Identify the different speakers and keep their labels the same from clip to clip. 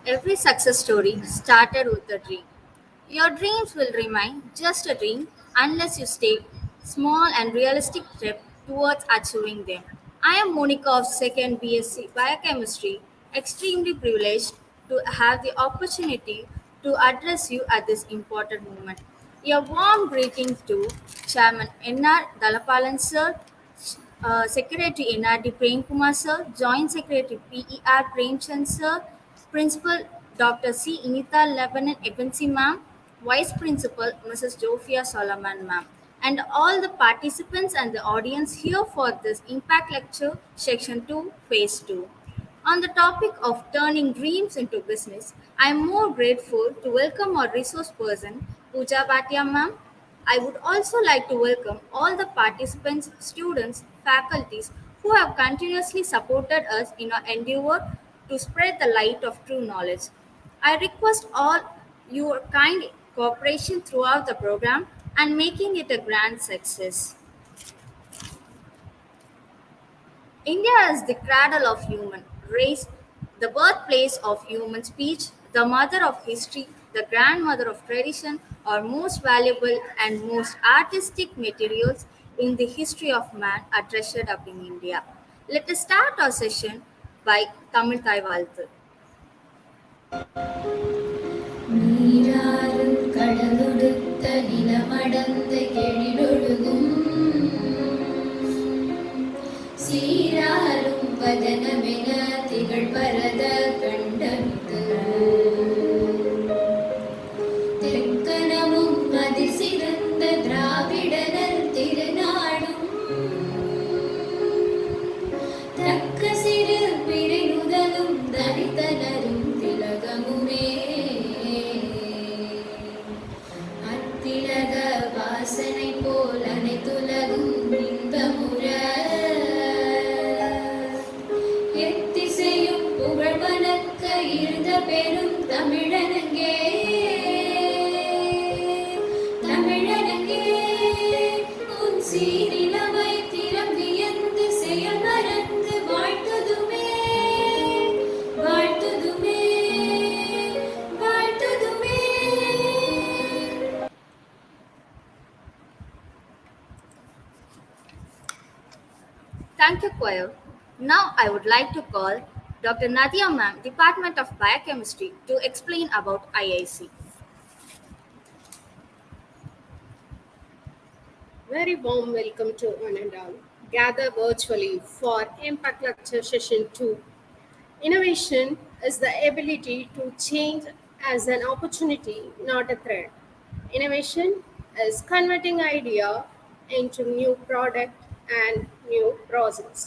Speaker 1: Every success story started with a dream. Your dreams will remain just a dream unless you take small and realistic step towards achieving them. I am Monica of 2nd BSc Biochemistry, extremely privileged to have the opportunity to address you at this important moment. A warm greeting to Chairman N.R. Dalapalan sir, Secretary NRD Prem Kumar sir, Joint Secretary PER Premchand sir, Principal Dr. C. Inita Lebanon Ebensi ma'am, Vice Principal Mrs. Jofia Solomon ma'am, and all the participants and the audience here for this Impact Lecture Section 2 Phase 2. On the topic of turning dreams into business, I am more grateful to welcome our resource person, Pooja Bhatia ma'am. I would also like to welcome all the participants, students, faculties who have continuously supported us in our endeavor to spread the light of true knowledge. I request all your kind cooperation throughout the program and making it a grand success. India is the cradle of human race, the birthplace of human speech, the mother of history, the grandmother of tradition, our most valuable and most artistic materials in the history of man are treasured up in India. Let us start our session by Tamil Thai Valtu.
Speaker 2: நீராறும் கடலொடுத்த நிலமடந்த கெழிலொழுகும் சீராரும் வதனமென திகழ்பரத கண்டமித்து தெக்கனமும் அதிசிறந்த திராவிடனர் திருநாடும் தக்க சிறு பிறை முதலும் தனித்தனரும் திலகமுமே அத்திலக வாசனை போல் அனைத்துலகும் இன்பமுற எத்திசையும் புகழ் வணக்க இருந்த பெரும் தமிழனங்கே தமிழனங்கே உன் சீரிலமை திறம் வியந்து செயல் மறந்து வாழ்த்துதுமே வாழ்த்துதுமே வாழ்த்துதுமே.
Speaker 1: Thank you, choir. Now I would like to call Dr. Nadia Ma'am, Department of Biochemistry, to explain about IIC.
Speaker 3: Very warm welcome to one and all. Gather virtually for Impact Lecture Session 2. Innovation is the ability to change as an opportunity, not a threat. Innovation is converting idea into new product and new process.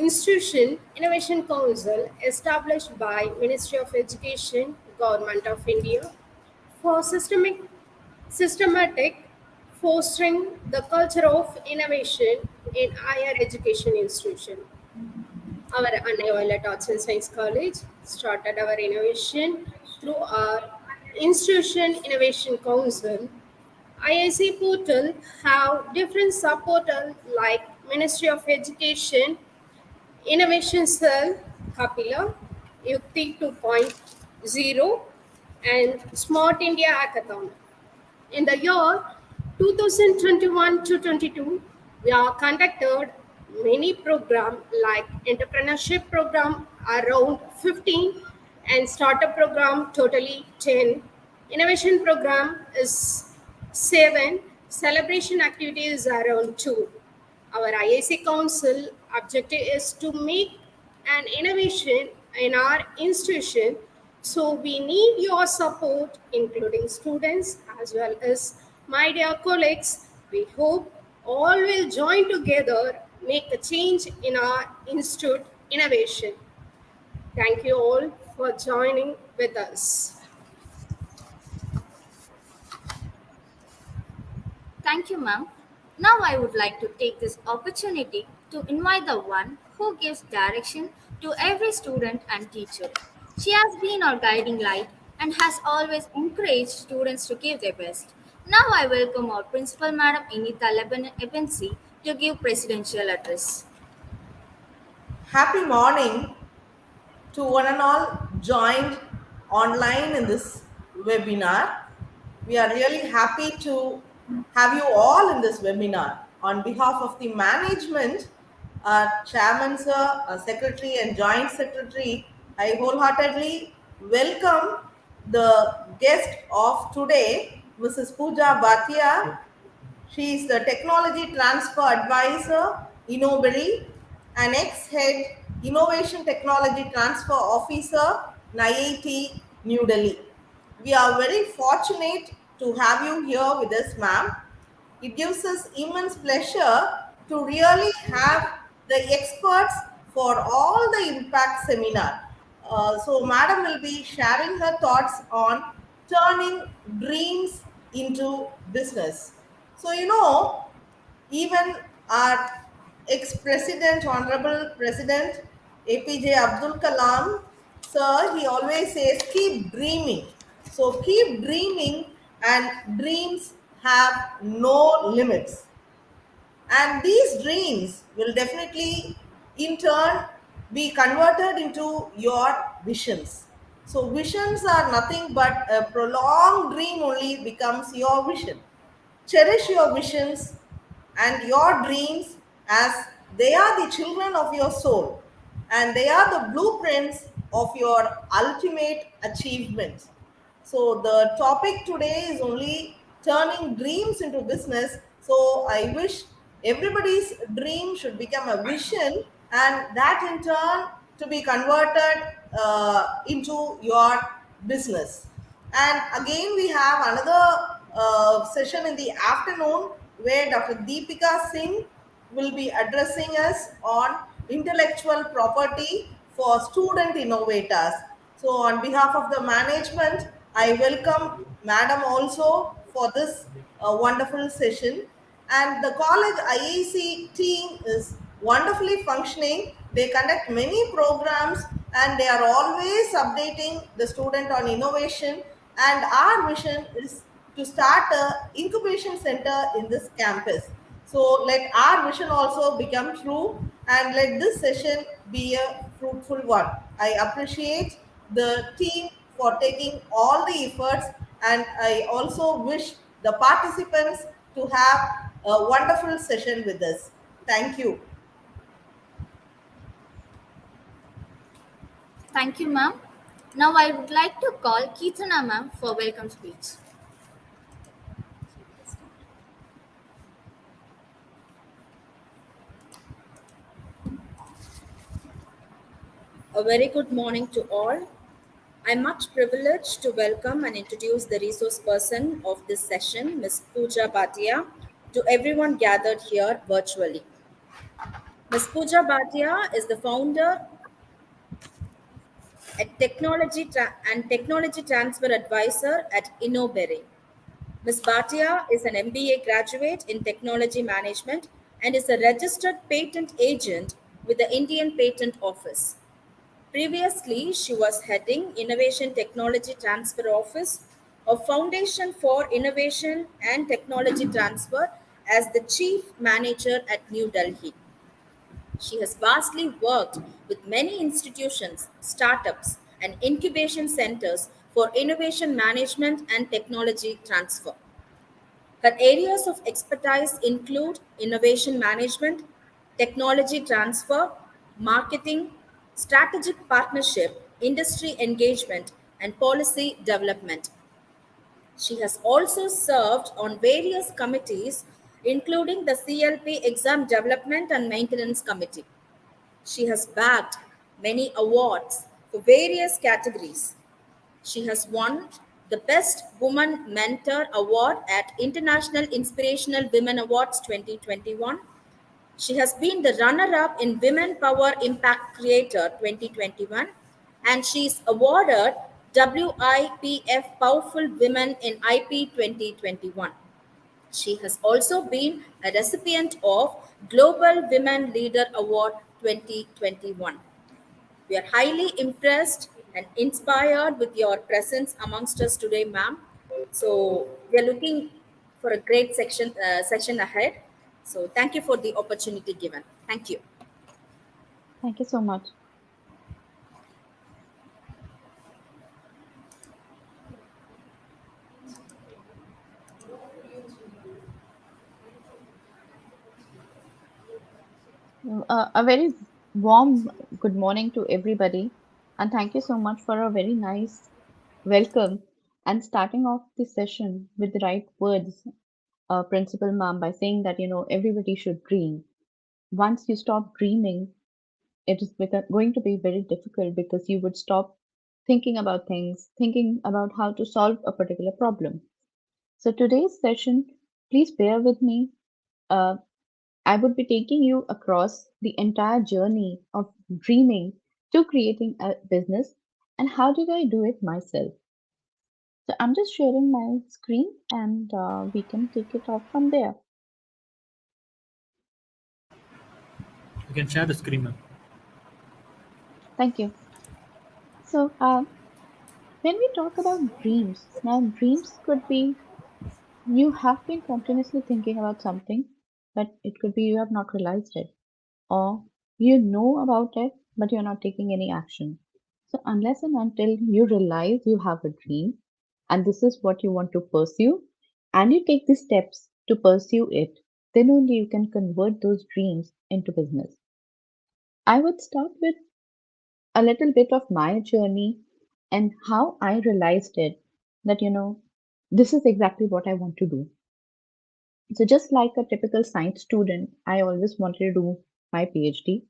Speaker 3: Institution Innovation Council established by Ministry of Education, Government of India for systematic fostering the culture of innovation in higher education institution. Our Annai Arts and Science College started our innovation through our Institution Innovation Council. IIC portal have different sub-portal like Ministry of Education, Innovation Cell, Kapila, Yukti 2.0, and Smart India Hackathon. In the year 2021 to 22, we have conducted many programs like entrepreneurship program around 15 and startup program totally 10. Innovation program is 7. Celebration activities around 2. Our IIC Council objective is to make an innovation in our institution. So we need your support, including students as well as my dear colleagues. We hope all will join together, make a change in our institute innovation. Thank you all for joining with us.
Speaker 1: Thank you, ma'am. Now I would like to take this opportunity to invite the one who gives direction to every student and teacher. She has been our guiding light and has always encouraged students to give their best. Now I welcome our principal, Madam Inita Lebanon Ebensi, to give presidential address.
Speaker 4: Happy morning to one and all. joined online in this webinar. We are really happy to have you all in this webinar. On behalf of the management, our chairman, sir, our secretary, and joint secretary, I wholeheartedly welcome the guest of today, Mrs. Pooja Bhatia. She is the Technology Transfer Advisor, Innoberi, and ex-head Innovation Technology Transfer Officer, IIT New Delhi. We are very fortunate to have you here with us, ma'am. It gives us immense pleasure to really have the experts for all the impact seminar. So, madam will be sharing her thoughts on turning dreams into business. So, even our ex-president, honorable President APJ Abdul Kalam, sir, he always says, keep dreaming. So keep dreaming, and dreams have no limits. And these dreams will definitely, in turn, be converted into your visions. So visions are nothing but a prolonged dream only becomes your vision. Cherish your visions and your dreams, as they are the children of your soul and they are the blueprints of your ultimate achievement. So, the topic today is only turning dreams into business. So, I wish everybody's dream should become a vision, and that in turn to be converted into your business. And again, we have another session in the afternoon where Dr. Deepika Singh will be addressing us on intellectual property for student innovators. So, on behalf of the management, I welcome Madam also for this wonderful session. And the college IAC team is wonderfully functioning. They conduct many programs and they are always updating the student on innovation. And our mission is to start a incubation center in this campus. So let our vision also become true, and let this session be a fruitful one. I appreciate the team for taking all the efforts, and I also wish the participants to have a wonderful session with us. Thank you.
Speaker 1: Thank you, ma'am. Now I would like to call Keetana ma'am for welcome speech.
Speaker 5: A very good morning to all. I'm much privileged to welcome and introduce the resource person of this session, Ms. Pooja Bhatia, to everyone gathered here virtually. Ms. Pooja Bhatia is the founder and technology transfer advisor at Innoberi. Ms. Bhatia is an MBA graduate in technology management and is a registered patent agent with the Indian Patent Office. Previously, she was heading Innovation Technology Transfer Office of Foundation for Innovation and Technology Transfer as the Chief Manager at New Delhi. She has vastly worked with many institutions, startups, and incubation centers for innovation management and technology transfer. Her areas of expertise include innovation management, technology transfer, marketing, strategic partnership, industry engagement, and policy development. She has also served on various committees, including the CLP Exam Development and Maintenance Committee. She has bagged many awards for various categories. She has won the Best Woman Mentor Award at International Inspirational Women Awards 2021. She has been the runner up in Women Power Impact Creator 2021, and she is awarded WIPF Powerful Women in IP 2021. She has also been a recipient of Global Women Leader Award 2021. We are highly impressed and inspired with your presence amongst us today, ma'am. So we are looking for a great session ahead. So thank you for the opportunity given. Thank you.
Speaker 6: Thank you so much. A very warm good morning to everybody, and thank you so much for a very nice welcome and starting off the session with the right words, Principal Ma'am, by saying that everybody should dream. Once you stop dreaming, it is going to be very difficult because you would stop thinking about things, thinking about how to solve a particular problem. So today's session, please bear with me. Uh, I would be taking you across the entire journey of dreaming to creating a business and how did I do it myself. So I'm just sharing my screen and we can take it off from there.
Speaker 7: You can share the screen, ma'am.
Speaker 6: Thank you. So when we talk about dreams, now dreams could be you have been continuously thinking about something, but it could be you have not realized it, or you know about it, but you're not taking any action. So, unless and until you realize you have a dream and this is what you want to pursue, and you take the steps to pursue it, then only you can convert those dreams into business. I would start with a little bit of my journey and how I realized it that, this is exactly what I want to do. So, just like a typical science student, I always wanted to do my PhD.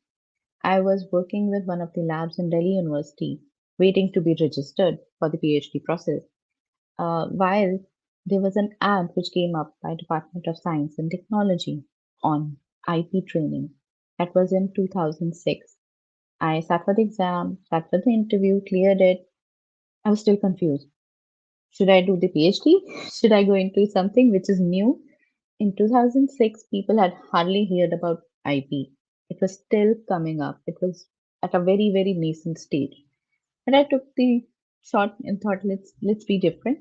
Speaker 6: I was working with one of the labs in Delhi University, waiting to be registered for the PhD process, while there was an ad which came up by Department of Science and Technology on IP training. That was in 2006. I sat for the exam, sat for the interview, cleared it. I was still confused. Should I do the PhD? Should I go into something which is new? In 2006, people had hardly heard about IP. It was still coming up. It was at a very, very nascent stage. But I took the shot and thought, let's be different.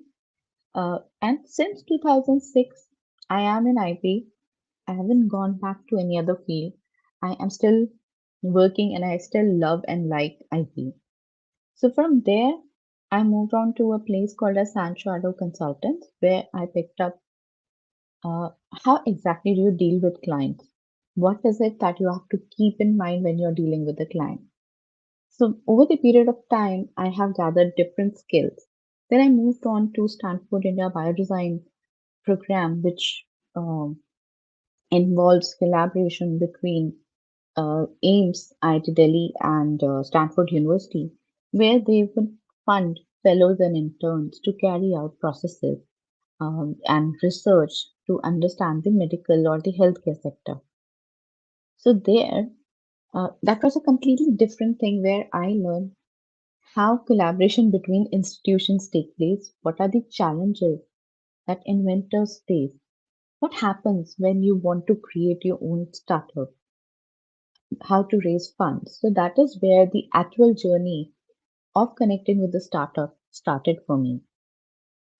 Speaker 6: And since 2006, I am in IP. I haven't gone back to any other field. I am still working and I still love and like IP. So from there, I moved on to a place called as San Shadow Consultants, where I picked up how exactly do you deal with clients? What is it that you have to keep in mind when you're dealing with a client? So, over the period of time, I have gathered different skills. Then I moved on to Stanford India Biodesign program, which involves collaboration between AIMS, IIT Delhi, and Stanford University, where they would fund fellows and interns to carry out processes and research to understand the medical or the healthcare sector. So there, that was a completely different thing where I learned how collaboration between institutions take place, what are the challenges that inventors face, what happens when you want to create your own startup, how to raise funds. So that is where the actual journey of connecting with the startup started for me.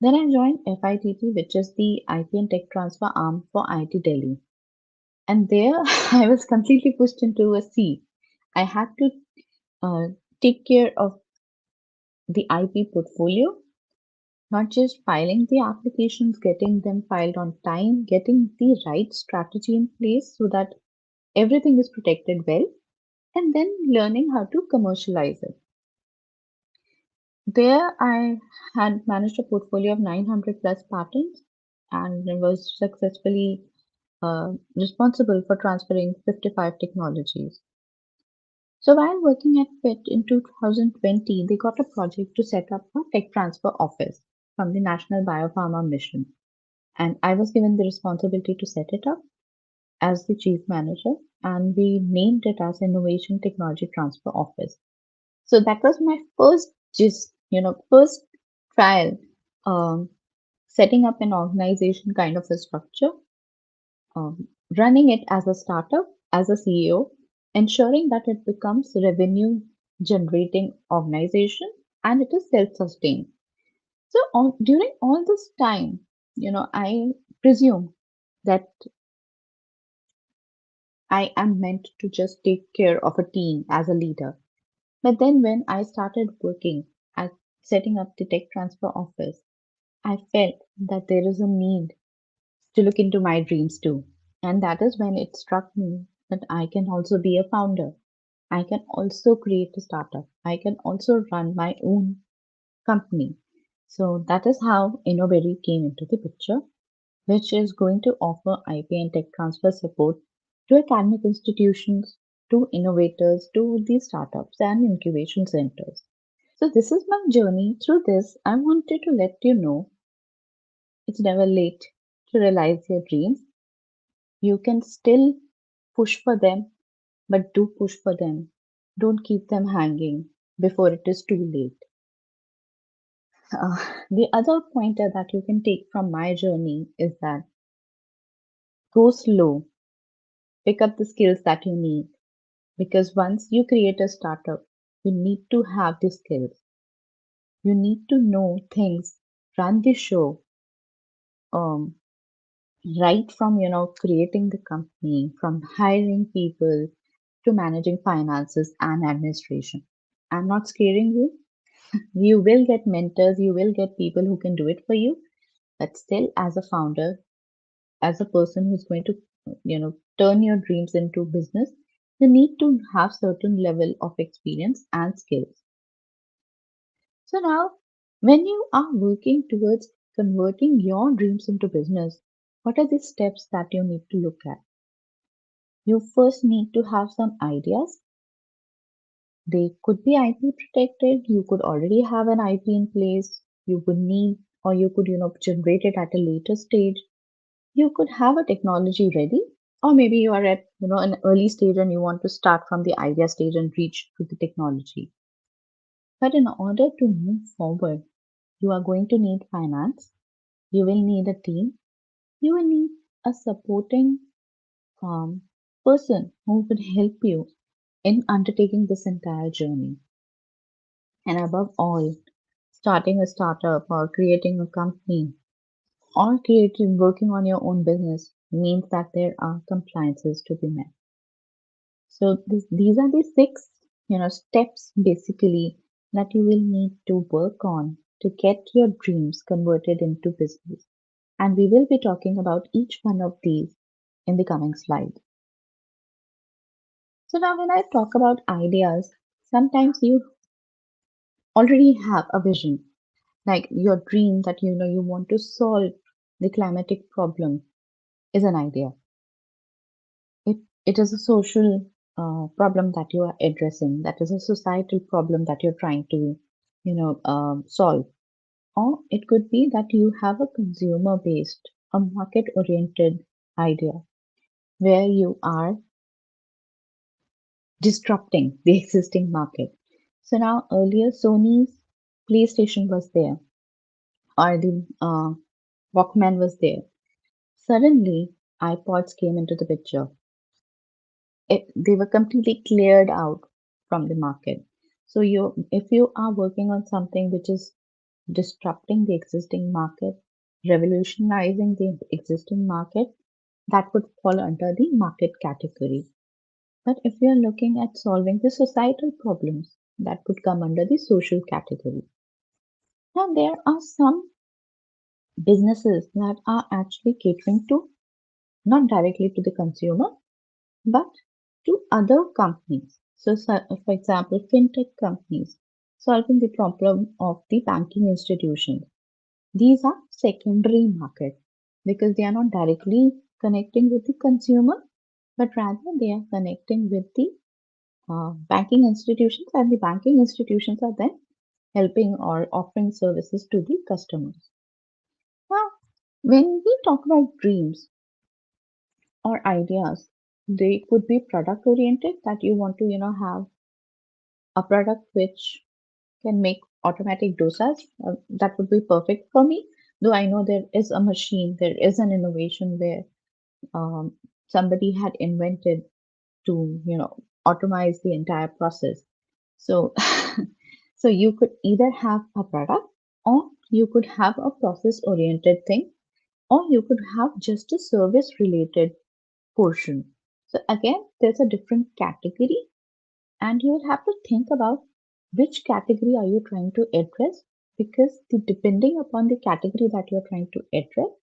Speaker 6: Then I joined FITT, which is the IP and Tech Transfer arm for IIT Delhi. And there I was completely pushed into a sea. I had to uh, take care of the IP portfolio, not just filing the applications, getting them filed on time, getting the right strategy in place so that everything is protected well, and then learning how to commercialize it. There, I had managed a portfolio of 900 plus patents and was successfully responsible for transferring 55 technologies. So while working at FIT in 2020, they got a project to set up a tech transfer office from the National Biopharma Mission. And I was given the responsibility to set it up as the chief manager, and we named it as Innovation Technology Transfer Office. So that was my first first trial, um, setting up an organization kind of a structure, running it as a startup, as a CEO, ensuring that it becomes revenue generating organization and it is self-sustained. So during all this time, I presume that I am meant to just take care of a team as a leader. But then when I started working at setting up the tech transfer office, I felt that there is a need to look into my dreams too. And that is when it struck me that I can also be a founder. I can also create a startup. I can also run my own company. So that is how Innoberry came into the picture, which is going to offer IP and tech transfer support to academic institutions, to innovators, to the startups and incubation centers. So this is my journey. Through this, I wanted to let you know it's never late to realize your dreams. You can still push for them, but do push for them. Don't keep them hanging before it is too late. Uh, the other pointer that you can take from my journey is that go slow, pick up the skills that you need, because once you create a startup, you need to have the skills. You need to know things, run the show, um, right from creating the company, from hiring people to managing finances and administration. I'm not scaring you. You will get mentors, you will get people who can do it for you, but still, as a founder, as a person who's going to turn your dreams into business, you need to have certain level of experience and skills. So now, when you are working towards converting your dreams into business, what are the steps that you need to look at? You first need to have some ideas. They could be IP protected. You could already have an IP in place. You would need, or you could, generate it at a later stage. You could have a technology ready, or maybe you are at, an early stage and you want to start from the idea stage and reach to the technology. But in order to move forward, you are going to need finance. You will need a team. You will need a supporting um, person who will help you in undertaking this entire journey. And above all, starting a startup or creating a company or creating working on your own business means that there are compliances to be met. So these are the six, steps basically that you will need to work on to get your dreams converted into business. And we will be talking about each one of these in the coming slide. So now when I talk about ideas, sometimes you already have a vision, like your dream that you want to solve the climatic problem is an idea. It is a social problem that you are addressing. That is a societal problem that you're trying to, solve. Or it could be that you have a consumer-based, a market-oriented idea where you are disrupting the existing market. So now earlier Sony's PlayStation was there, or the Walkman was there. Suddenly iPods came into the picture. They were completely cleared out from the market. So if you are working on something which is disrupting the existing market, revolutionizing the existing market, that would fall under the market category. But if we are looking at solving the societal problems, that would come under the social category. Now, there are some businesses that are actually catering to not directly to the consumer, but to other companies. So, for example, fintech companies solving the problem of the banking institutions. These are secondary market because they are not directly connecting with the consumer, but rather they are connecting with the banking institutions, and the banking institutions are then helping or offering services to the customers. Now, when we talk about dreams or ideas, they could be product oriented, that you want to, have a product which can make automatic dosas. That would be perfect for me. Though I know there is a machine, there is an innovation where um, somebody had invented to, automate the entire process. So, so you could either have a product, or you could have a process oriented thing, or you could have just a service related portion. So again, there's a different category, and you will have to think about which category are you trying to address, because depending upon the category that you're trying to address,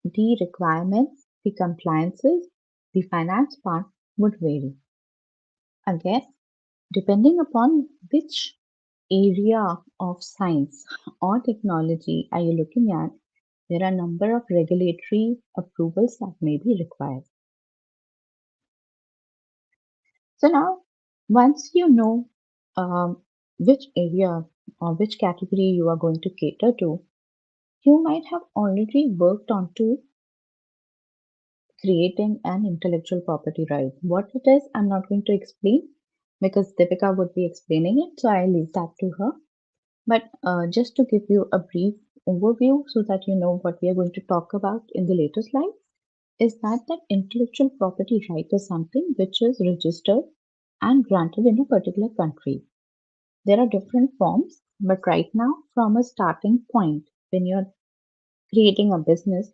Speaker 6: the requirements, the compliances, the finance part would vary. Again, depending upon which area of science or technology are you looking at, there are a number of regulatory approvals that may be required. So now, once you know which area or which category you are going to cater to, you might have already worked on to creating an intellectual property right. What it is, I'm not going to explain because Deepika would be explaining it, so I leave that to her. But just to give you a brief overview so that you know what we are going to talk about in the later slide, is that intellectual property right is something which is registered and granted in a particular country. There are different forms, but right now, from a starting point, when you're creating a business,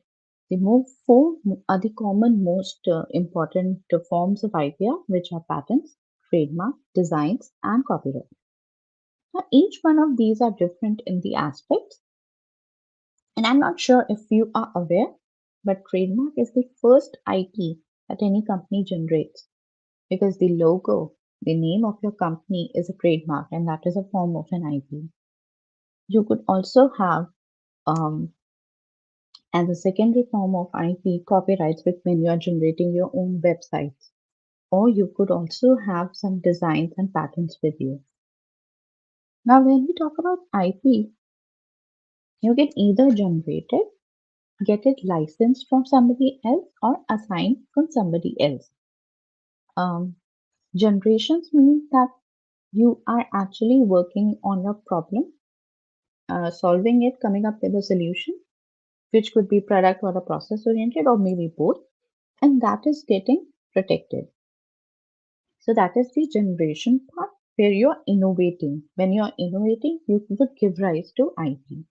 Speaker 6: the four are the common most important forms of idea, which are patents, trademark, designs, and copyright. Now, each one of these are different in the aspects, and I'm not sure if you are aware, but trademark is the first IP that any company generates because the logo, the name of your company is a trademark, and that is a form of an IP. You could also have um, as a secondary form of IP copyrights with when you are generating your own websites, or you could also have some designs and patents with you. Now, when we talk about IP, you can either generate it, get it licensed from somebody else, or assigned from somebody else. Um, Generations means that you are actually working on a problem, solving it, coming up with a solution, which could be product or a process oriented, or maybe both, and that is getting protected. So that is the generation part where you're innovating. When you're innovating, you would give rise to IP.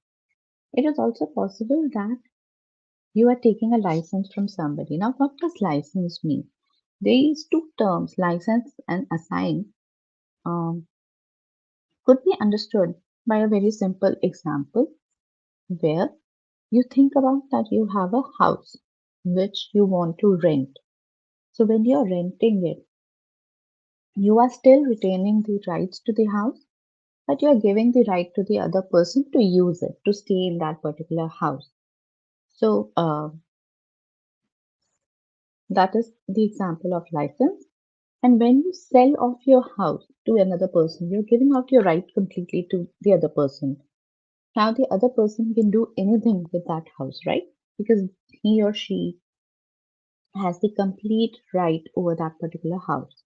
Speaker 6: It is also possible that you are taking a license from somebody. Now, what does license mean? These two terms, license and assign, um, could be understood by a very simple example where you think about that you have a house which you want to rent. So when you're renting it, you are still retaining the rights to the house, but you are giving the right to the other person to use it, to stay in that particular house. So that is the example of license. And when you sell off your house to another person, you're giving out your right completely to the other person. Now the other person can do anything with that house, right? Because he or she has the complete right over that particular house.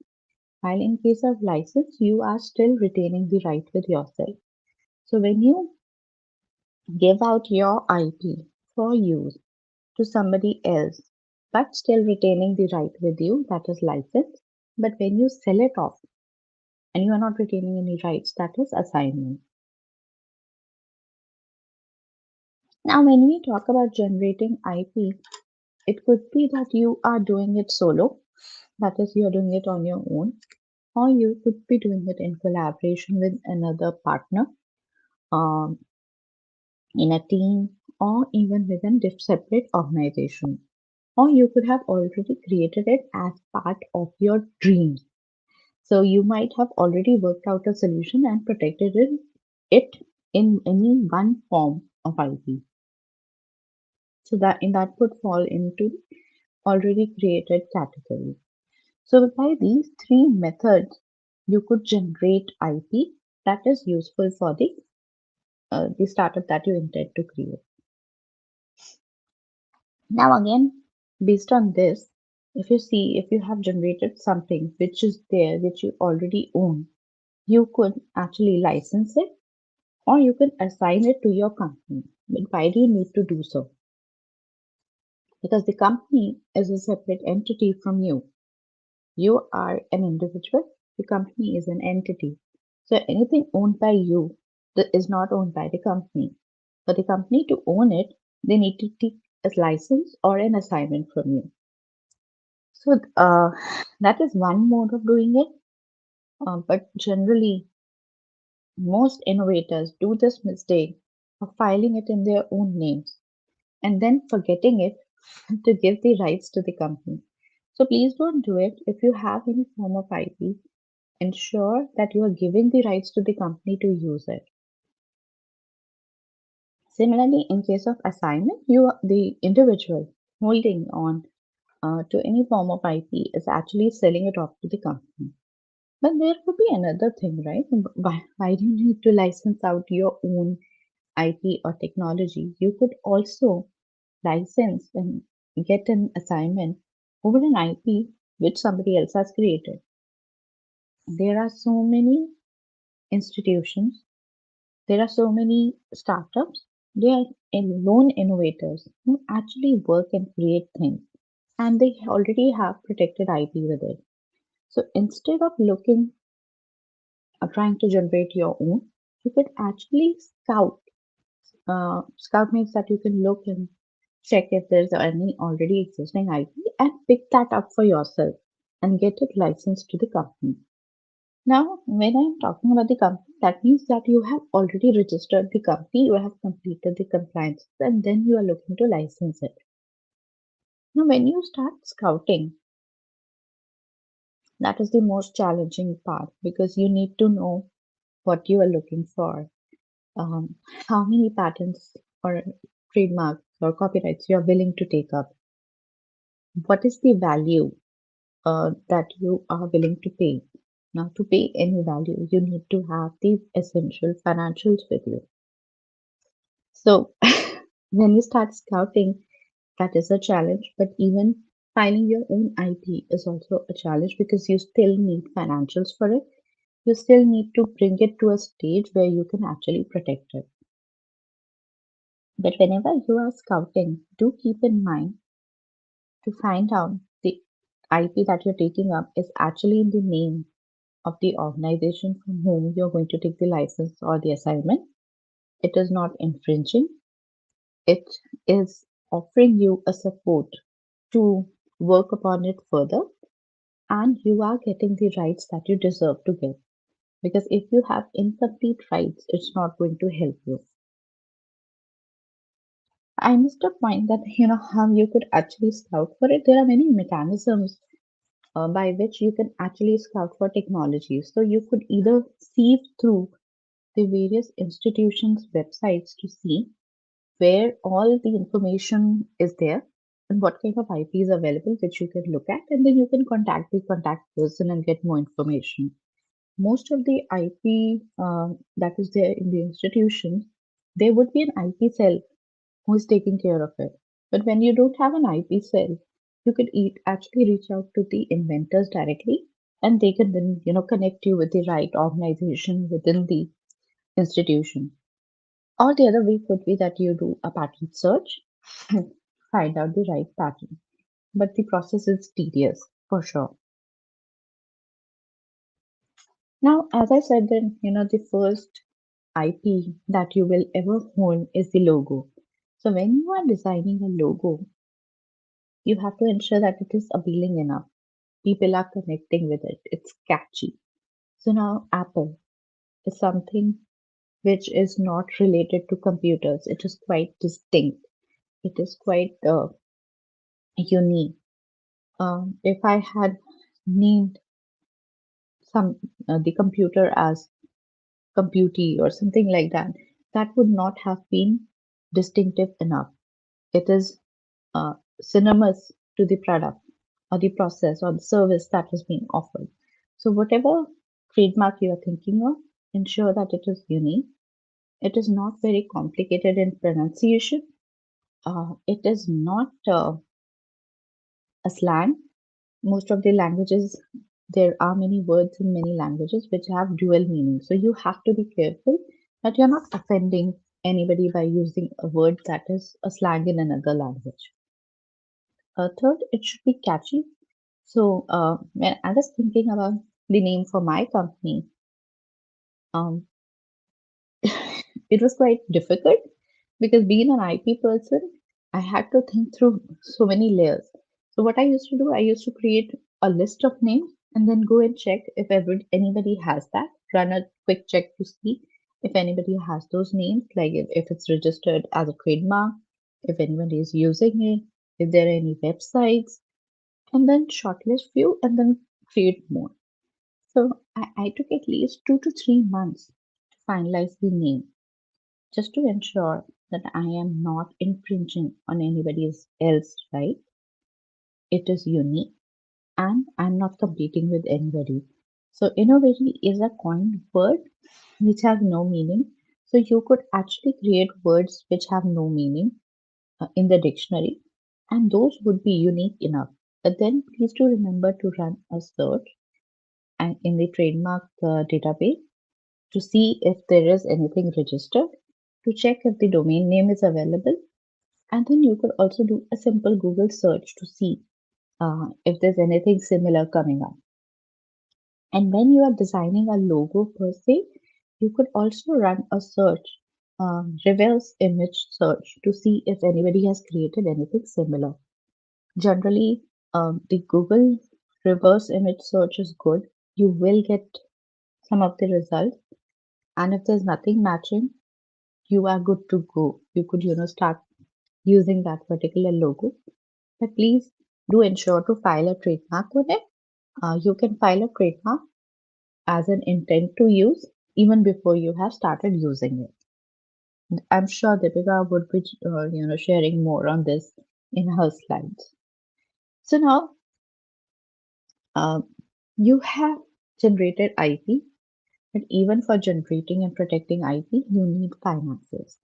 Speaker 6: While in case of license, you are still retaining the right with yourself. So when you give out your IP for use to somebody else, but still retaining the right with you, that is license. But when you sell it off and you are not retaining any rights, that is assignment. Now, when we talk about generating IP, it could be that you are doing it solo, that is, you are doing it on your own, or you could be doing it in collaboration with another partner um, in a team, or even within separate organization. Or you could have already created it as part of your dreams. So you might have already worked out a solution and protected it in any one form of IP. So that would fall into already created category. So by these three methods, you could generate IP that is useful for the startup that you intend to create. Now again, based on this, if you have generated something which is there, which you already own, you could actually license it or you can assign it to your company. But why do you need to do so? Because the company is a separate entity from you. You are an individual, the company is an entity. So anything owned by you that is not owned by the company. For the company to own it, they need to take a license or an assignment from you. So that is one mode of doing it. But generally, most innovators do this mistake of filing it in their own names and then forgetting it to give the rights to the company. So please don't do it. If you have any form of IP, ensure that you are giving the rights to the company to use it. Similarly, in case of assignment, the individual holding on to any form of IP is actually selling it off to the company. But there could be another thing, right? Why do you need to license out your own IP or technology? You could also license and get an assignment over an IP which somebody else has created. There are so many institutions, there are so many startups, they are lone innovators who actually work and create things, and they already have protected IP with it. So instead of looking or trying to generate your own, you could actually scout. Scout means that you can look and check if there's any already existing IP and pick that up for yourself and get it licensed to the company. Now, when I'm talking about the company, that means that you have already registered the company, you have completed the compliance, and then you are looking to license it. Now, when you start scouting, that is the most challenging part because you need to know what you are looking for, um, how many patents or trademarks or copyrights you are willing to take up, what is the value that you are willing to pay. Now, to pay any value, you need to have the essential financials with you. So, when you start scouting, that is a challenge, but even filing your own IP is also a challenge because you still need financials for it. You still need to bring it to a stage where you can actually protect it. But whenever you are scouting, do keep in mind to find out the IP that you're taking up is actually in the name of the organization from whom you're going to take the license or the assignment. It is not infringing. It is offering you a support to work upon it further, and you are getting the rights that you deserve to get. Because if you have incomplete rights, it's not going to help you. I missed a point that how you could actually scout for it. There are many mechanisms by which you can actually scout for technology. So you could either sieve through the various institutions' websites to see where all the information is there and what kind of IP is available, which you can look at, and then you can contact the contact person and get more information. Most of the IP that is there in the institutions, there would be an IP cell who is taking care of it. But when you don't have an IP cell, you could actually reach out to the inventors directly, and they can then connect you with the right organization within the institution. Or the other way could be that you do a patent search, find out the right patent. But the process is tedious for sure. Now, as I said, then the first IP that you will ever hold is the logo. So when you are designing a logo, you have to ensure that it is appealing enough. People are connecting with it. It's catchy. So now Apple is something which is not related to computers. It is quite distinct. It is quite unique. If I had named some the computer as computy or something like that, that would not have been distinctive enough. It is synonymous to the product or the process or the service that is being offered. So, whatever trademark you are thinking of, ensure that it is unique. It is not very complicated in pronunciation. It is not a slang. Most of the languages, there are many words in many languages which have dual meaning. So, you have to be careful that you're not offending anybody by using a word that is a slang in another language. Third, it should be catchy. So when I was thinking about the name for my company, um, it was quite difficult because being an IP person, I had to think through so many layers. So what I used to do, I used to create a list of names and then go and check if anybody has that, run a quick check to see if anybody has those names, like if it's registered as a trademark, if anybody is using it, if there are any websites, and then shortlist few and then create more. So I took at least 2 to 3 months to finalize the name just to ensure that I am not infringing on anybody else's right. It is unique and I'm not competing with anybody. So innovation is a coined word which has no meaning. So you could actually create words which have no meaning in the dictionary, and those would be unique enough. But then please do remember to run a search and in the trademark database to see if there is anything registered, to check if the domain name is available, and then you could also do a simple Google search to see if there's anything similar coming up. And when you are designing a logo per se, you could also run a search, reverse image search to see if anybody has created anything similar. Generally, the Google reverse image search is good. You will get some of the results, and if there's nothing matching, you are good to go. You could, start using that particular logo. But please do ensure to file a trademark with it. You can file a trademark as an intent to use even before you have started using it. I'm sure Deepika would be, sharing more on this in her slides. So now you have generated IP, but even for generating and protecting IP, you need finances.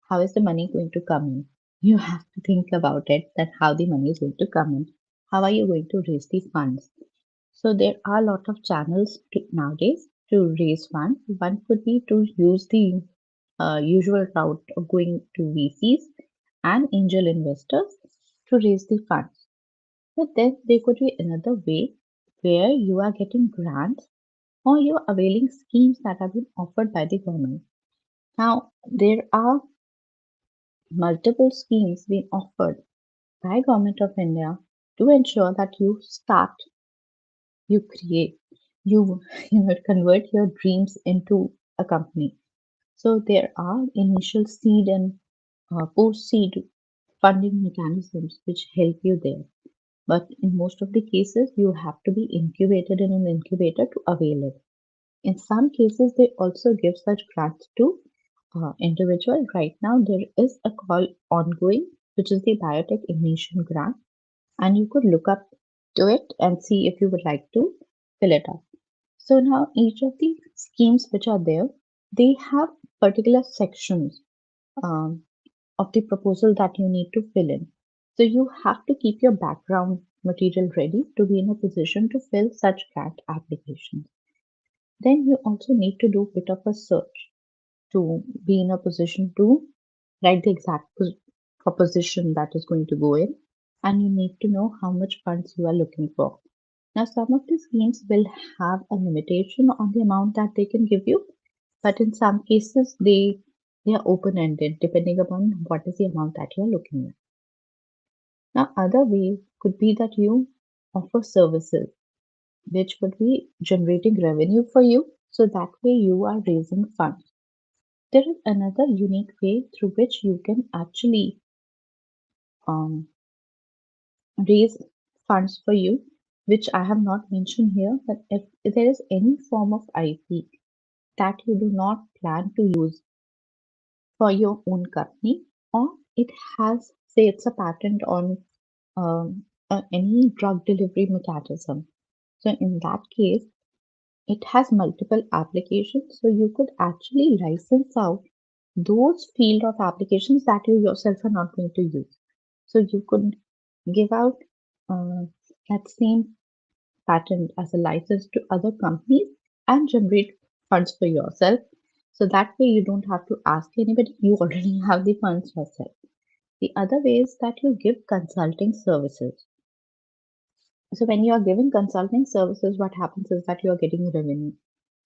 Speaker 6: How is the money going to come in? You have to think about it that how the money is going to come in. How are you going to raise the funds? So there are a lot of channels nowadays to raise funds. One could be to use the usual route of going to VCs and angel investors to raise the funds. But then there could be another way where you are getting grants or you are availing schemes that have been offered by the government. Now, there are multiple schemes being offered by Government of India to ensure that you start, you create, you convert your dreams into a company. So there are initial seed and post-seed funding mechanisms which help you there. But in most of the cases, you have to be incubated in an incubator to avail it. In some cases, they also give such grants to individual. Right now, there is a call ongoing, which is the Biotech Innovation Grant, and you could look up to it and see if you would like to fill it up. So now each of the schemes which are there, they have particular sections um, of the proposal that you need to fill in. So you have to keep your background material ready to be in a position to fill such grant applications. Then you also need to do a bit of a search to be in a position to write the exact proposition that is going to go in, and you need to know how much funds you are looking for. Now, some of the schemes will have a limitation on the amount that they can give you, but in some cases they are open ended depending upon what is the amount that you are looking at. Now, other way could be that you offer services which would be generating revenue for you, so that way you are raising funds. There is another unique way through which you can actually um, raise funds for you, which I have not mentioned here. But if there is any form of IP that you do not plan to use for your own company, or it has, say, it's a patent on any drug delivery mechanism. So in that case, it has multiple applications, so you could actually license out those field of applications that you yourself are not going to use. So you could give out uh, that same patent as a license to other companies and generate funds for yourself. So that way you don't have to ask anybody, you already have the funds yourself. The other way is that you give consulting services. So when you are giving consulting services, what happens is that you are getting revenue.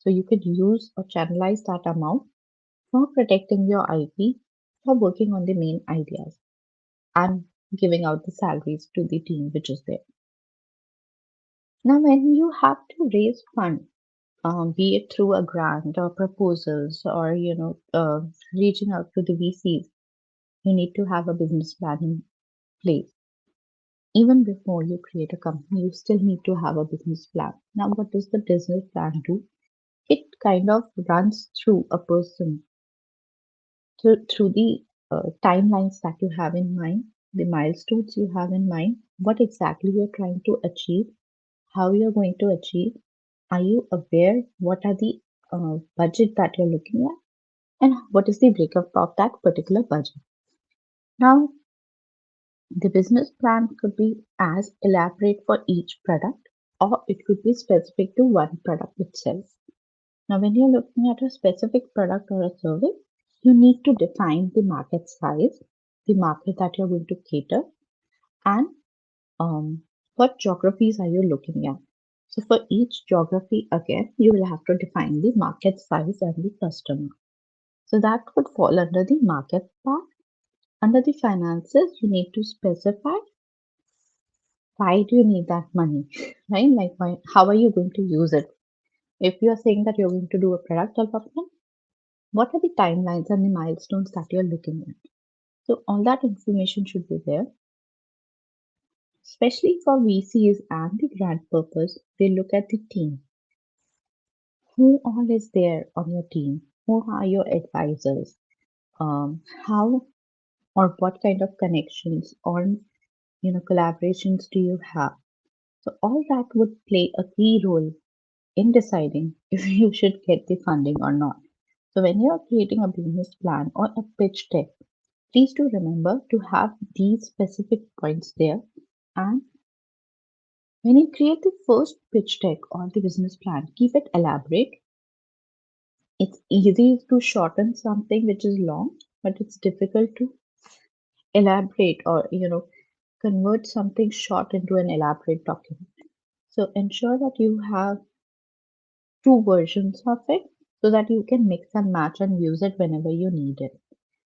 Speaker 6: So you could use or channelize that amount for protecting your IP, for working on the main ideas, and giving out the salaries to the team which is there. Now, when you have to raise funds, be it through a grant or proposals or reaching out to the VCs, you need to have a business plan in place. Even before you create a company, you still need to have a business plan. Now, what does the business plan do? It kind of runs through a person, through the timelines that you have in mind, the milestones you have in mind, what exactly you're trying to achieve, how you're going to achieve. Are you aware what are the budget that you're looking at, and what is the breakup of that particular budget? Now, the business plan could be as elaborate for each product, or it could be specific to one product itself. Now, when you're looking at a specific product or a service, you need to define the market size, the market that you're going to cater, and what geographies are you looking at. So, for each geography, again, you will have to define the market size and the customer. So, that would fall under the market part. Under the finances, you need to specify why do you need that money, right? Like, how are you going to use it? If you are saying that you're going to do a product development, what are the timelines and the milestones that you're looking at? So all that information should be there. Especially for VCs and the grant purpose, they look at the team. Who all is there on your team? Who are your advisors? How or what kind of connections or collaborations do you have? So all that would play a key role in deciding if you should get the funding or not. So when you are creating a business plan or a pitch deck, please do remember to have these specific points there. And when you create the first pitch deck or the business plan, keep it elaborate. It's easy to shorten something which is long, but it's difficult to elaborate or convert something short into an elaborate document. So ensure that you have two versions of it so that you can mix and match and use it whenever you need it.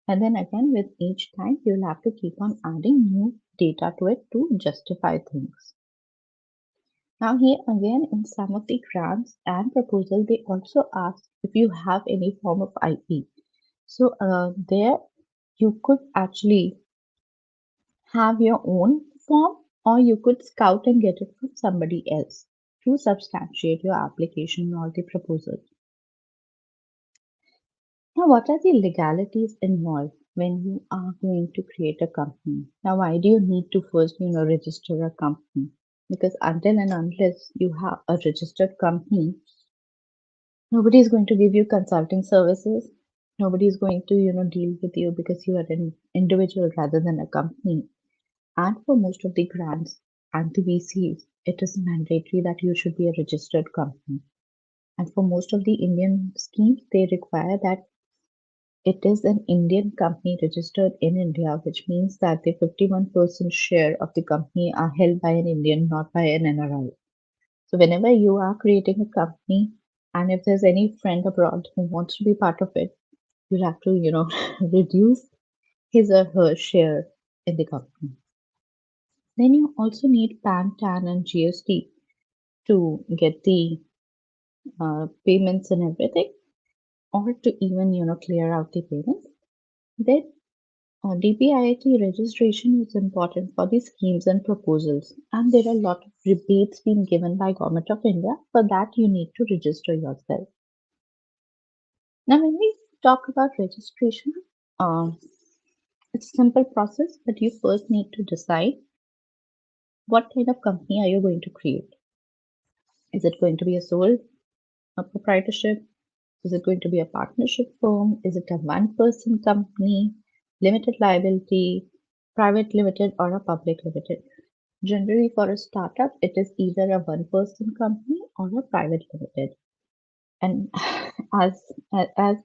Speaker 6: And then again, with each time, you'll have to keep on adding new data to it to justify things. Now, here again, in some of the grants and proposal, they also ask if you have any form of IP. So, there you could actually have your own form, or you could scout and get it from somebody else to substantiate your application or the proposal. Now, what are the legalities involved when you are going to create a company? Now, why do you need to first, register a company? Because until and unless you have a registered company, nobody is going to give you consulting services. Nobody is going to, deal with you because you are an individual rather than a company. And for most of the grants and the VCs, it is mandatory that you should be a registered company. And for most of the Indian schemes, they require that it is an Indian company registered in India, which means that the 51% share of the company are held by an Indian, not by an NRI. So whenever you are creating a company, and if there's any friend abroad who wants to be part of it, you'll have to, reduce his or her share in the company. Then you also need PAN, TAN, and GST to get the payments and everything, or to even, clear out the payments. Then DPIIT registration is important for the schemes and proposals, and there are a lot of rebates being given by Government of India. For that, you need to register yourself. Now, when we talk about registration, uh, it's a simple process, but you first need to decide what kind of company are you going to create. Is it going to be a sole proprietorship? Is it going to be a partnership firm? Is it a one-person company, limited liability, private limited, or a public limited? Generally, for a startup, it is either a one-person company or a private limited. And as as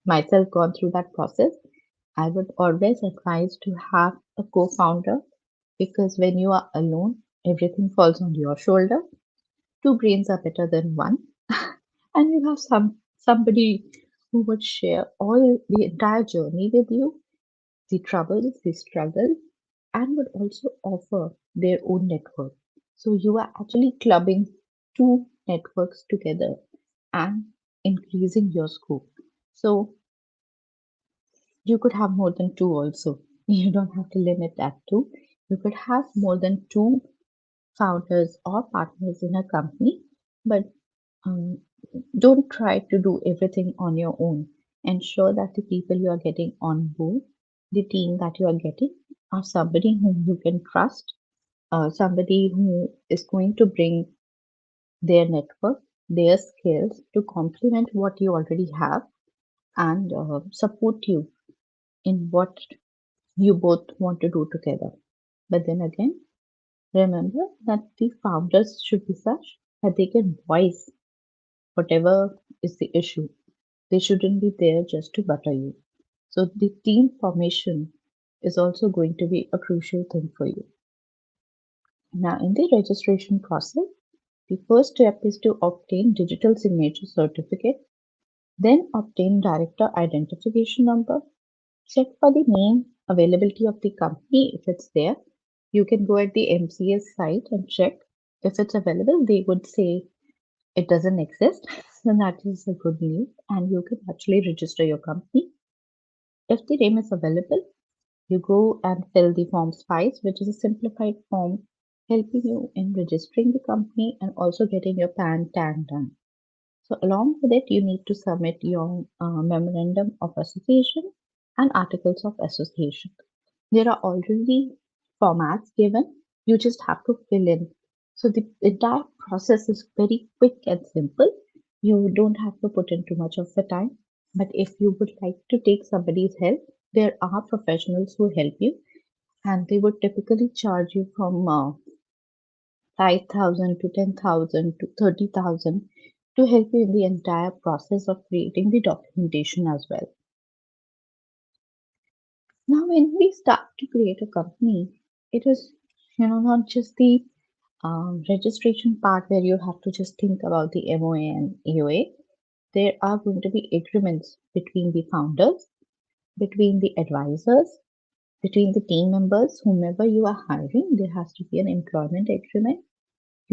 Speaker 6: myself gone through that process, I would always advise to have a co-founder, because when you are alone, everything falls on your shoulder. Two brains are better than one, and you have somebody who would share all the entire journey with you, the troubles, the struggles, and would also offer their own network. So you are actually clubbing two networks together and increasing your scope. So you could have more than two also. You don't have to limit that to. You could have more than two founders or partners in a company, but um, don't try to do everything on your own. Ensure that the people you are getting on board, the team that you are getting, are somebody whom you can trust, somebody who is going to bring their network, their skills to complement what you already have and support you in what you both want to do together. But then again, remember that the founders should be such that they can voice whatever is the issue. They shouldn't be there just to butter you. So the team formation is also going to be a crucial thing for you. Now, in the registration process, the first step is to obtain digital signature certificate, then obtain director identification number, check for the name availability of the company if it's there. You can go at the MCS site and check if it's available. They would say it doesn't exist. So that is a good news, and you can actually register your company. If the name is available, you go and fill the Form 5, which is a simplified form helping you in registering the company and also getting your PAN done. So along with it, you need to submit your memorandum of association and articles of association. There are already formats given. You just have to fill in. So the entire process is very quick and simple. You don't have to put in too much of the time. But if you would like to take somebody's help, there are professionals who help you, and they would typically charge you from 5,000 to 10,000 to 30,000 to help you in the entire process of creating the documentation as well. Now, when we start to create a company, it is not just the registration part where you have to just think about the MOA and EOA. There are going to be agreements between the founders, between the advisors, between the team members, whomever you are hiring. There has to be an employment agreement.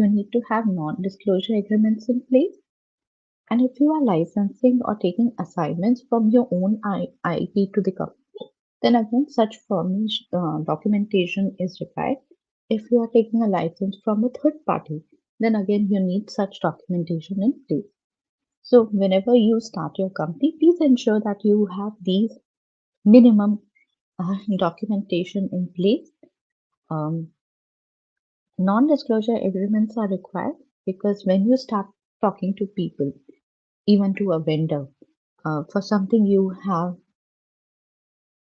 Speaker 6: You need to have non-disclosure agreements in place. And if you are licensing or taking assignments from your own IP to the company, then again such documentation is required. If you are taking a license from a third party, then again you need such documentation in place. So whenever you start your company, please ensure that you have these minimum documentation in place. Um, Non-disclosure agreements are required because when you start talking to people, even to a vendor, for something you have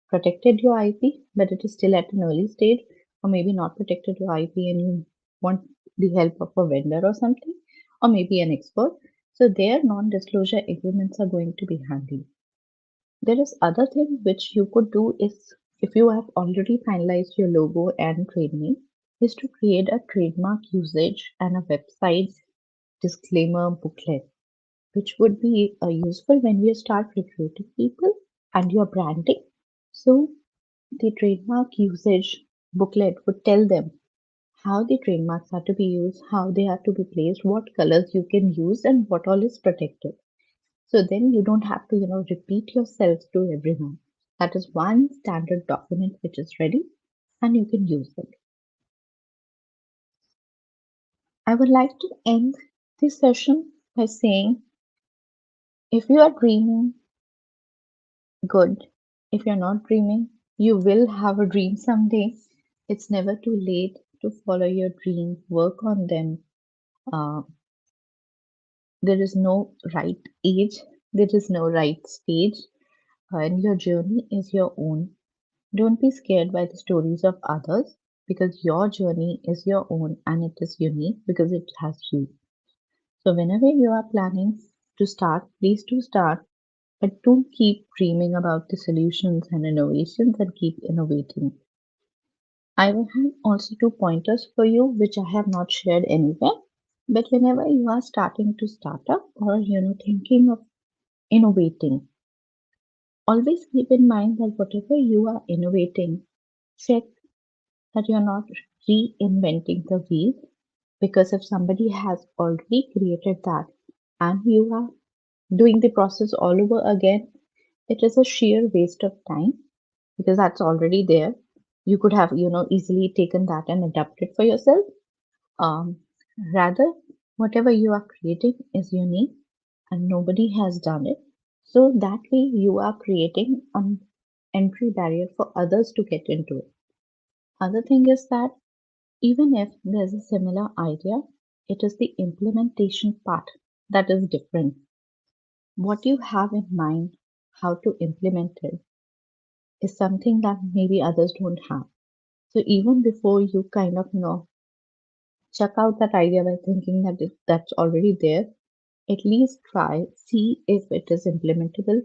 Speaker 6: protected your IP, but it is still at an early stage, or maybe not protected your IP and you want the help of a vendor or something, or maybe an expert. So their non-disclosure agreements are going to be handy. There is other thing which you could do is if you have already finalized your logo and trade name, is to create a trademark usage and a website disclaimer booklet, which would be useful when you start recruiting people and your branding. So the trademark usage booklet would tell them how the trademarks are to be used, how they are to be placed, what colors you can use, and what all is protected. So then you don't have to, repeat yourself to everyone. That is one standard document which is ready and you can use it. I would like to end this session by saying if you are dreaming, good. If you're not dreaming, you will have a dream someday. It's never too late to follow your dream, work on them. Uh, there is no right age, there is no right stage, and your journey is your own. Don't be scared by the stories of others because your journey is your own and it is unique because it has you. So, whenever you are planning to start, please do start, but don't keep dreaming about the solutions and innovations and keep innovating. I will have also two pointers for you, which I have not shared anywhere. But whenever you are starting to start up or thinking of innovating, always keep in mind that whatever you are innovating, check that you're not reinventing the wheel because if somebody has already created that and you are doing the process all over again, it is a sheer waste of time because that's already there. You could have, easily taken that and adapted for yourself. Um, Rather, whatever you are creating is unique and nobody has done it. So that way you are creating an entry barrier for others to get into it. Other thing is that even if there's a similar idea, it is the implementation part that is different. What you have in mind, how to implement it, is something that maybe others don't have. So even before you kind of, check out that idea by thinking that that's already there, at least try, see if it is implementable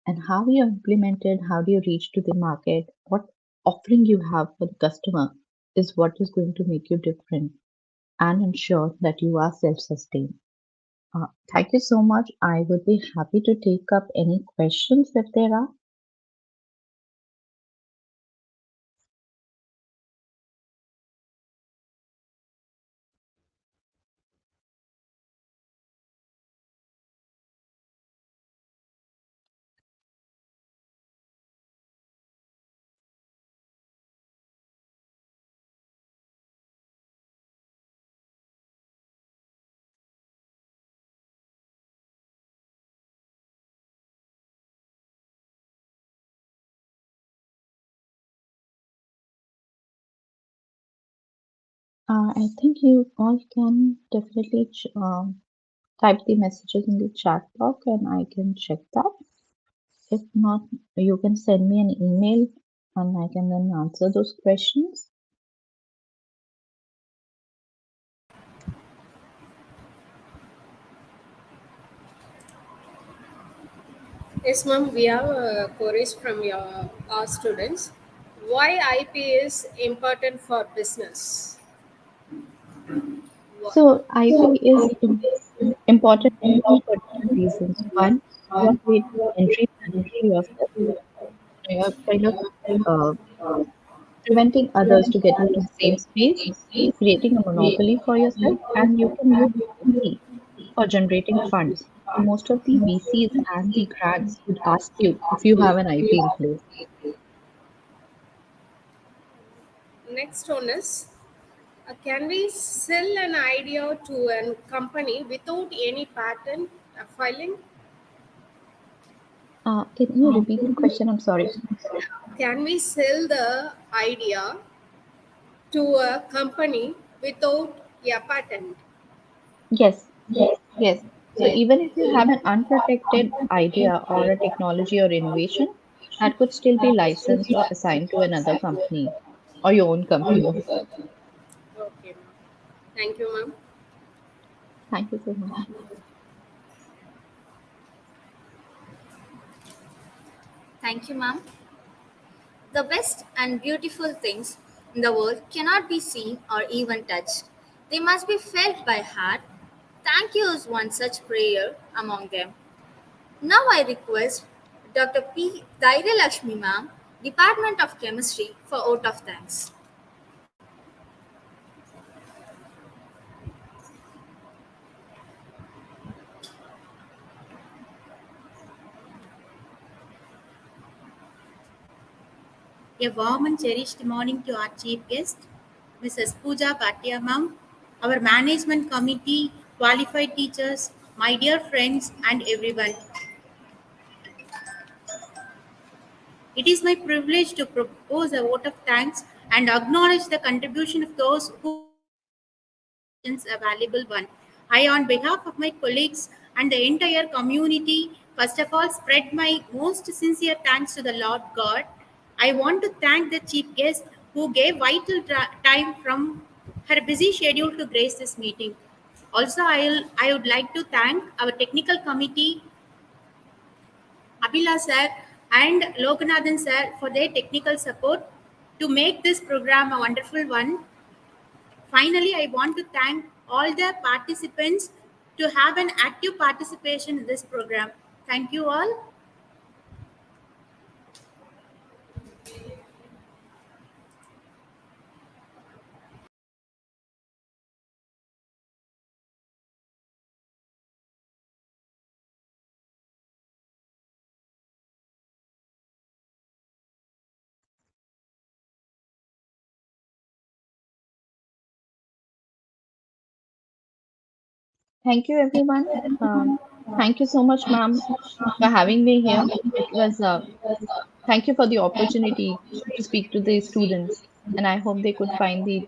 Speaker 6: and how you implement it, how do you reach to the market, what offering you have for the customer is what is going to make you different and ensure that you are self-sustained. Thank you so much. I would be happy to take up any questions if there are. I think you all can definitely type the messages in the chat box and I can check that. If not, you can send me an email and I can then answer those questions.
Speaker 3: Yes, ma'am, we have queries from our students. Why IP is important for business? What?
Speaker 6: So IP is important for different reasons. One, you are creating an entry barrier for yourself. You are kind of uh, preventing others to get into the same space, creating a monopoly for yourself, and you can use IP for generating funds. So most of the VCs and the grants would ask you if you have an IP in place.
Speaker 3: Next one is, can we sell an idea to a company without any patent filing?
Speaker 6: Can you repeat the question? I'm sorry.
Speaker 3: Can we sell the idea to a company without a patent?
Speaker 6: Yes, yes. So even if you have an unprotected idea or a technology or innovation, that could still be licensed or assigned to another company or your own company.
Speaker 3: Okay, ma'am. Thank you, ma'am.
Speaker 6: Thank you so much.
Speaker 1: Thank you, ma'am. The best and beautiful things in the world cannot be seen or even touched. They must be felt by heart. Thank you is one such prayer among them. Now I request Dr. P. Dhairya Lakshmi ma'am, Department of Chemistry, for vote of thanks.
Speaker 8: A warm and cherished morning to our chief guest, Mrs. Pooja Bhatia ma'am, our management committee, qualified teachers, my dear friends, and everyone. It is my privilege to propose a vote of thanks and acknowledge the contribution of those who made this conversations a valuable one. I, on behalf of my colleagues and the entire community, first of all, spread my most sincere thanks to the Lord God. I want to thank the chief guest who gave vital time from her busy schedule to grace this meeting. Also, I would like to thank our technical committee, Abhila sir and Loganathan sir, for their technical support to make this program a wonderful one. Finally, I want to thank all the participants to have an active participation in this program. Thank you all.
Speaker 6: Thank you, everyone. Thank you so much, ma'am, for having me here. It was thank you for the opportunity to speak to the students, and I hope they could find the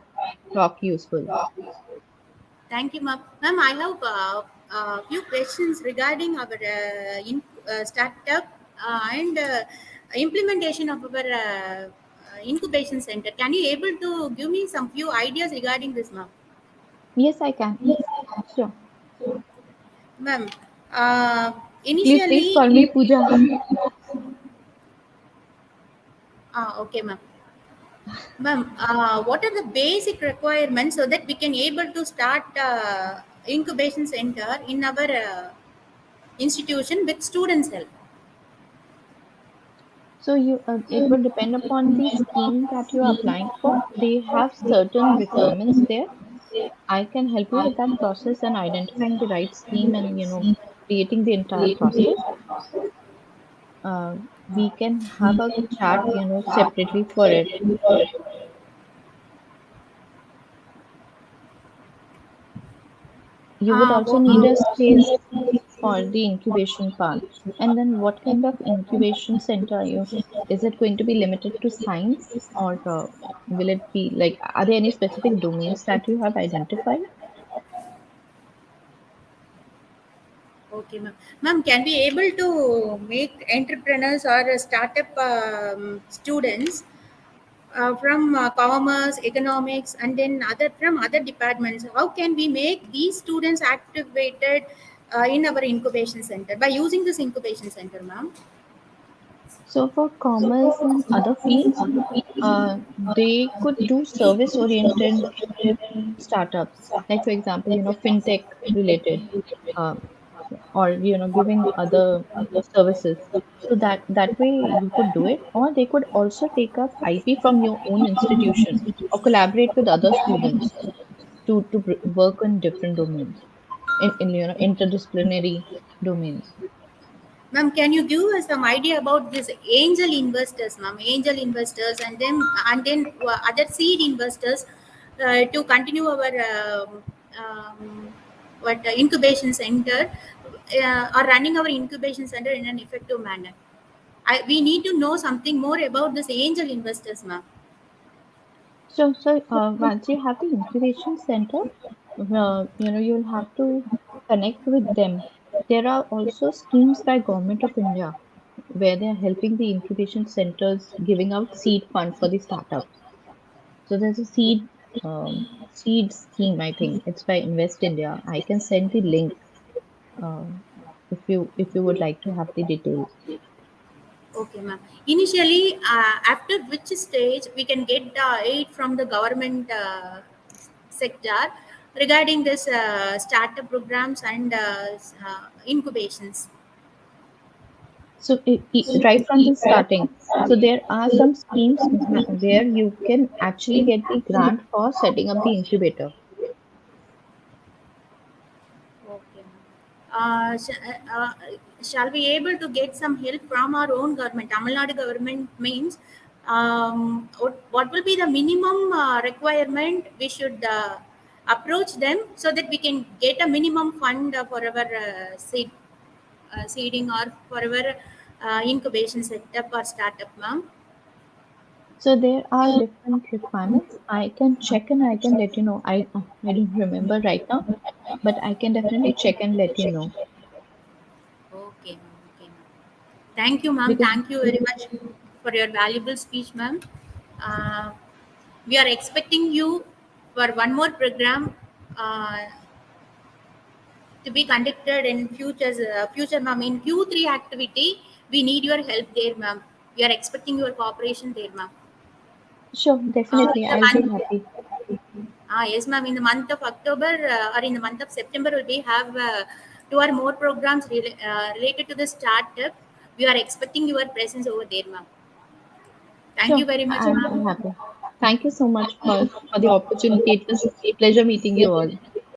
Speaker 6: talk useful.
Speaker 8: Thank you, ma'am. Ma'am, I have a few questions regarding our startup and implementation of our incubation center. Can you able to give me some few ideas regarding this, ma'am?
Speaker 6: Yes, I can. Sure.
Speaker 8: Ma'am,
Speaker 6: Please
Speaker 8: initially,
Speaker 6: call me Pooja.
Speaker 8: okay, ma'am. Ma'am, what are the basic requirements so that we can able to start incubation center in our institution with students' help?
Speaker 6: So it will depend upon the scheme that you are applying for. They have certain requirements there. I can help you with that process and identifying the right scheme and creating the entire process. Uh, we can have a chat separately for it. You would also need a space for the incubation part. And then what kind of incubation center are you? Is it going to be limited to science or will it be like, are there any specific domains that you have identified?
Speaker 8: Okay, ma'am. Ma'am, can we able to make entrepreneurs or startup students from commerce, economics, and then other from other departments? How can we make these students activated in our incubation center by using this incubation center, ma'am?
Speaker 6: So for commerce and other fields, they could do service oriented startups, like for example, fintech related, uh, or giving other services. So that way you could do it, or they could also take up IP from your own institution or collaborate with other students to work in different domains, in interdisciplinary domains.
Speaker 8: Ma'am, can you give us some idea about this angel investors, ma'am? Angel investors, and then other seed investors to continue our what incubation center or running our incubation center in an effective manner. We need to know something more about this angel investors, ma'am.
Speaker 6: So once you have the incubation center, you'll have to connect with them. There are also schemes by Government of India where they are helping the incubation centers giving out seed fund for the startups. So there's a seed scheme. I think it's by Invest India. I can send the link uh, if you would like to have the details.
Speaker 8: Okay, ma'am. Initially, after which stage we can get the aid from the government sector regarding this startup programs and incubations?
Speaker 6: Right from the starting, so there are some schemes where you can actually get the grant for setting up the incubator.
Speaker 8: Okay, ma'am. Shall we able to get some help from our own government? Tamil Nadu government means what will be the minimum requirement we should approach them so that we can get a minimum fund for our seeding or for our incubation setup or startup, ma'am?
Speaker 6: So there are different requirements. I can check and I can let you know. I don't remember right now, but I can definitely check and let you know
Speaker 8: Okay, ma'am. Okay, ma'am. Thank you, ma'am.
Speaker 6: because
Speaker 8: Thank you very much for your valuable speech, ma'am. Uh, we are expecting you for one more program to be conducted in future, ma'am. In Q3 activity, we need your help there, ma'am. We are expecting your cooperation there, ma'am.
Speaker 6: sure,
Speaker 8: In
Speaker 6: definitely
Speaker 8: the
Speaker 6: I'll be
Speaker 8: month,
Speaker 6: happy.
Speaker 8: yes, ma'am. In the month of October or in the month of September, we have two or more programs related to the startup. We are expecting your presence over there, ma'am. Thank you
Speaker 6: Sure,
Speaker 8: very much,
Speaker 6: I'll be
Speaker 8: ma'am.
Speaker 6: happy. Thank you so much for the opportunity. It was pleasure meeting you all.